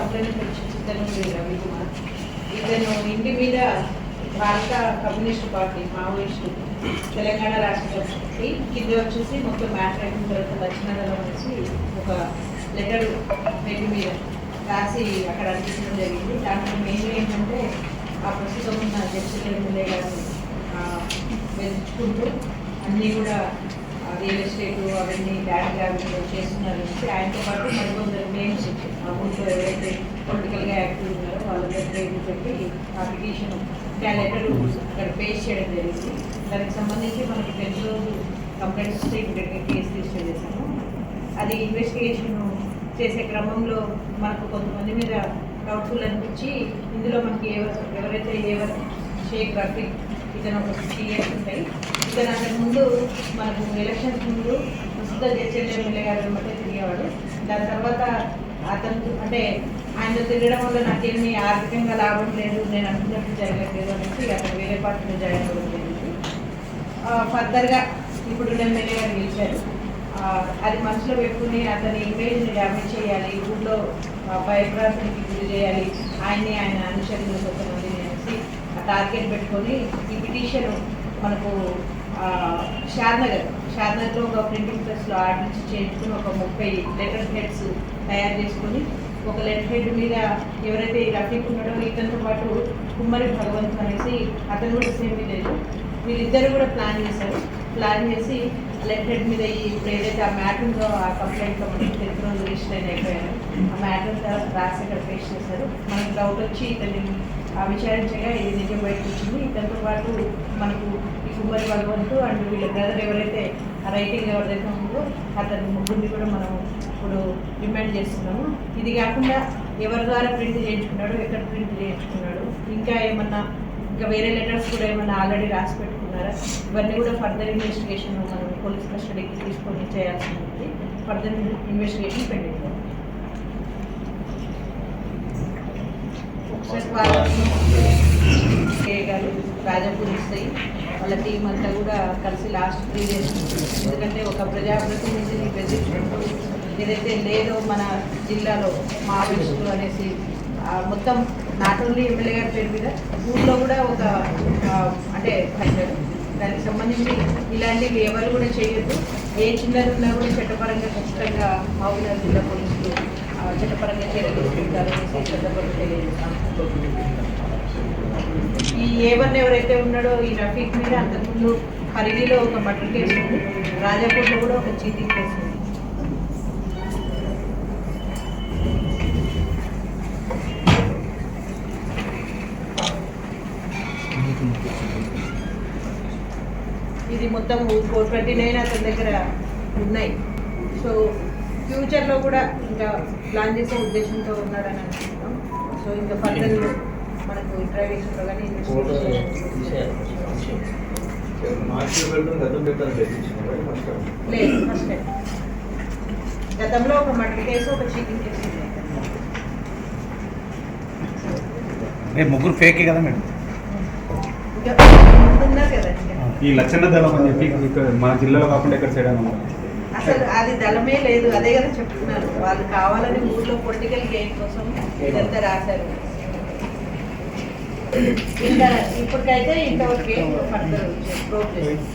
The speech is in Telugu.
కంప్లైంట్ వచ్చి ఇతను రవికుమార్. ఇతను ఇంటి మీద భారత కమ్యూనిస్ట్ పార్టీ మావోయిస్టు తెలంగాణ రాష్ట్ర సమితి కింద వచ్చేసి మొత్తం మ్యాటర్ అయిన తర్వాత లక్ష్మణరావు అనేసి ఒక లెటర్ పెట్టి మీద రాసి అక్కడ అందించడం జరిగింది. దాంట్లో మెయిన్ ఏంటంటే ఆ ప్రస్తుతం ఉన్న జడ్జి ఎమ్మెల్యే గారిని వెతుక్కుంటూ అన్నీ కూడా రియల్ ఎస్టేట్ అవన్నీ ల్యాండ్ గ్రావిటీలో చేస్తున్నారు. ఆయనతో పాటు మరికొందరు నేమ్స్ ఊళ్ళో ఎవరైతే పొలిటికల్గా యాక్టివ్ ఉన్నారో వాళ్ళ దగ్గర పెట్టి ఆ పిటిషన్ ఆ లెటర్ అక్కడ పేస్ట్ చేయడం జరిగింది. దానికి సంబంధించి మనకి 10 రోజు కంప్లైంట్స్ వస్తే ఇక్కడికి కేసు రిజిస్టర్ చేశాము. అది ఇన్వెస్టిగేషన్ చేసే క్రమంలో మనకు కొంతమంది మీద డౌట్ఫుల్ అనిపించి ఇందులో మనకి ఎవరైతే షేక్ రఫీక్ ఇతను ఒక 60 years ఉంటాయి. ఇతను అంతకుముందు మనకు ఎలక్షన్స్ ముందు ప్రస్తుత జడ్జి ఎమ్మెల్యే గారు మధ్య తిరిగేవాడు. దాని తర్వాత అతను అంటే ఆయనతో తిరగడం వల్ల నాకేమీ ఆర్థికంగా లాభం లేదు, నేను అనుకున్నట్టు జరగట్లేదు అనేసి అతను వేరే పార్టీలో జాయిన్ అవ్వడం జరిగింది. ఫర్దర్గా ఇప్పుడు ఎమ్మెల్యే గారు గెలిచారు. అది మనసులో పెట్టుకుని అతని ఇమేజ్ని డ్యామేజ్ చేయాలి, ఊళ్ళో భయభ్రాంతికి గురి చేయాలి, ఆయన అనుచరులు కొంతమందిని అనేసి టార్గెట్ పెట్టుకొని ఈ పిటిషన్ మనకు షాద్నగర్లో ఒక ప్రింటింగ్ ప్రెస్లో ఆర్డర్ చేయించుకుని ఒక 30 లెటర్ హెడ్స్ తయారు చేసుకొని ఒక లెటర్ హెడ్ మీద ఎవరైతే రఫీక్ ఉన్నాడో ఇతనితో పాటు కుమ్మరి భగవంత్ అనేసి అతను కూడా సేమ్ విలేజ్, వీళ్ళిద్దరు కూడా ప్లాన్ చేసి లెటర్ హెడ్ మీద ఇప్పుడు ఏదైతే ఆ మ్యాటర్ ఉందో ఆ కంప్లైంట్లో మనకి 10 రోజులు రిజిస్టర్ అయిపోయారు. ఆ మ్యాటర్ రాసి అక్కడ పేస్ట్ చేశారు. మనకి డౌట్ వచ్చి ఇతన్ని విచారించగా ఇది నిజం బయటకు వచ్చింది. ఇతనితో పాటు మనకు ఈ కుమ్మరి భగవంతు అండ్ వీళ్ళ బ్రదర్ ఎవరైతే ఆ రైటింగ్ ఎవరిదైతే ఉందో అతని ముగ్గురిని కూడా మనం ఇప్పుడు రిమైండ్ చేస్తున్నాము. ఇది కాకుండా ఎవరి ద్వారా ప్రింట్ చేయించుకున్నాడు, ఎక్కడ ప్రింట్ చేయించుకున్నాడు, ఇంకా వేరే లెటర్స్ కూడా ఏమన్నా ఆల్రెడీ రాసి పెట్టుకున్నారా, ఇవన్నీ కూడా ఫర్దర్ ఇన్వెస్టిగేషన్ మనం పోలీస్ కస్టడీకి తీసుకొని చేయాల్సి ఉంది. Further investigation pending. గారు రాజాపూర్ ఇస్తాయి వాళ్ళ టీం అంతా కూడా కలిసి లాస్ట్ 3 days, ఎందుకంటే ఒక ప్రజాప్రతినిధిని బెదిరించుకుంటూ ఏదైతే లేదో మన జిల్లాలో మావోయిస్టులు అనేసి మొత్తం నాట్ ఓన్లీ ఎమ్మెల్యే గారి పేరు మీద ఊళ్ళో కూడా ఒక అంటే దానికి సంబంధించి ఇలాంటివి ఎవరు కూడా చేయొద్దు. ఏ చిన్నది ఉన్నా కూడా చట్టపరంగా ఖచ్చితంగా మామూలు జిల్లా పోలీసులు చట్టపరంగా చర్యలు తీసుకుంటారు ఈ A1 ఎవరైతే ఉన్నాడో ఈ రఫీక్ మీద అంతకుముందు పరిగిలో ఒక మర్డర్ కేసు ఉంది, రాజాపూర్లో కూడా ఒక చీటింగ్ కేసు ఉంది. ఇది మొత్తం 429 అతని దగ్గర ఉన్నాయి. సో ఫ్యూచర్లో కూడా ఇంకా ప్లాన్ చేసే ఉద్దేశంతో ఉన్నాడని అనుకుంటున్నాం. సో ఇంకా ఫర్దర్ మనకు ఇంట్రాగేషన్లో కానీ లేదు. ఫస్ట్ టైం గతంలో ఒక మర్డర్ కేసు, ఒక చీటింగ్ కేసు ముగ్గురు ఫేకే కదా మేడం. ఇంకా ముందున్నారు కదా ఈ లక్షణ దళం అని చెప్పి మన జిల్లాలో కాకుండా ఎక్కడ సైడ్ అని అసలు అది దళమే లేదు. అదే కదా చెప్తున్నారు, వాళ్ళు కావాలని ఊళ్ళో పొలిటికల్ గెయిన్ కోసం ఇదంతా రాశారు. ఇంకా ఇప్పటికైతే ఇంతవరకు ఫర్దర్ ప్రోగ్రెస్